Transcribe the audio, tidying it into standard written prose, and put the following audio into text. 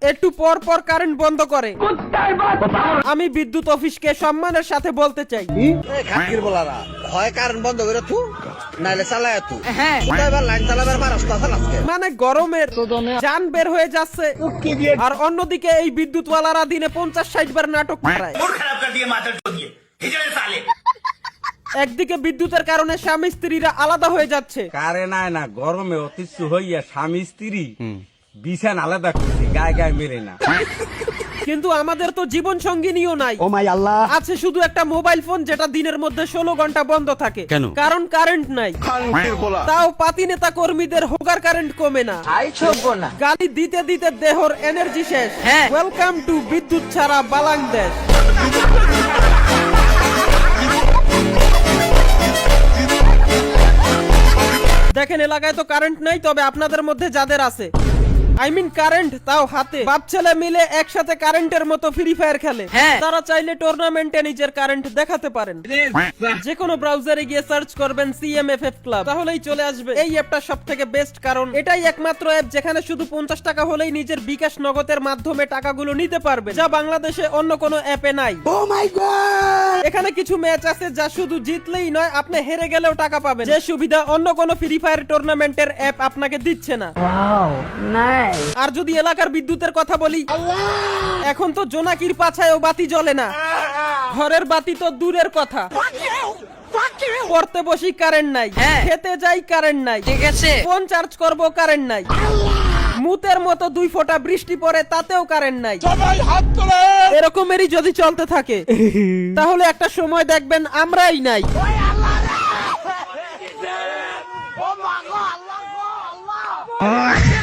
একটু পর পর কারেন্ট বন্ধ করে। আমি বিদ্যুৎ অফিসকে সম্মানের সাথে বলতে চাই, খাকির বলারা হয় কারেন্ট বন্ধ করে তু নাইলে চালায় তু। হ্যাঁ এবার লাইন চালাবার রাস্তা আছে আজকে। মানে গরমের জান বের হয়ে যাচ্ছে, আর অন্যদিকে এই বিদ্যুৎওয়ালারা দিনে 50-60 বার নাটক করায়। একদিকে বিদ্যুতের কারণে স্বামী স্ত্রীরা আলাদা হয়ে যাচ্ছে, কারেন্ট আয় না গরমে অতিষ্ঠ হইয়া স্বামী স্ত্রী বিছান আলাদা করছি, গায়ে গায়ে মেলে না। কিন্তু আমাদের তো জীবন সঙ্গিনীও নাই। ও মাই আল্লাহ, আছে শুধু একটা মোবাইল ফোন যেটা দিনের মধ্যে 16 ঘন্টা বন্ধ থাকে। কেন? কারণ কারেন্ট নাই। তাও পাতি নেতা কর্মীদের হোগার কারেন্ট কমে না। গালি দিতে দিতে দেহর এনার্জি শেষ। ওয়েলকাম টু বিদ্যুৎ ছাড়া বাংলাদেশ। দেখেন এলাকায় তো কারেন্ট নাই, তবে আপনাদের মধ্যে যাদের আছে, আই মিন কারেন্ট, তাও হাতে, বাপ ছেলে মিলে একসাথে কারেন্টের মতো ফ্রি ফায়ার খেলে, তারা চাইলে টুর্নামেন্টে নিজের কারেন্ট দেখাতে পারেন। যে কোনো ব্রাউজারে গিয়ে সার্চ করবেন CMFF ক্লাব, তাহলেই চলে আসবে এই অ্যাপটা সবথেকে বেস্ট। কারণ এটাই একমাত্র অ্যাপ যেখানে শুধু 50 টাকা হলেই নিজের বিকাশ নগদের মাধ্যমে টাকাগুলো নিতে পারবে, যা বাংলাদেশে অন্য কোনো অ্যাপে নাই। ও মাই গড, এখানে কিছু ম্যাচ আছে যা শুধু জিতলেই নয়, আপনি হেরে গেলেও টাকা পাবেন, যে সুবিধা অন্য কোনো ফ্রি ফায়ার টুর্নামেন্টের অ্যাপ আপনাকে দিচ্ছে না। আর যদি এলাকার বিদ্যুতের কথা বলি, এখন তো জোনাকির পাছায়ও বাতি জ্বলে না, ঘরের বাতি তো দূরের কথা। পড়তে বসি কারেন্ট নাই, খেতে যাই কারেন্ট নাই, ঠিক আছে, ফোন চার্জ করব কারেন্ট নাই, মুতের মতো 2 ফোঁটা বৃষ্টি পড়ে তাতেও কারেন্ট নাই। এরকমেরই যদি চলতে থাকে তাহলে একটা সময় দেখবেন আমরাই নাই। আল্লাহ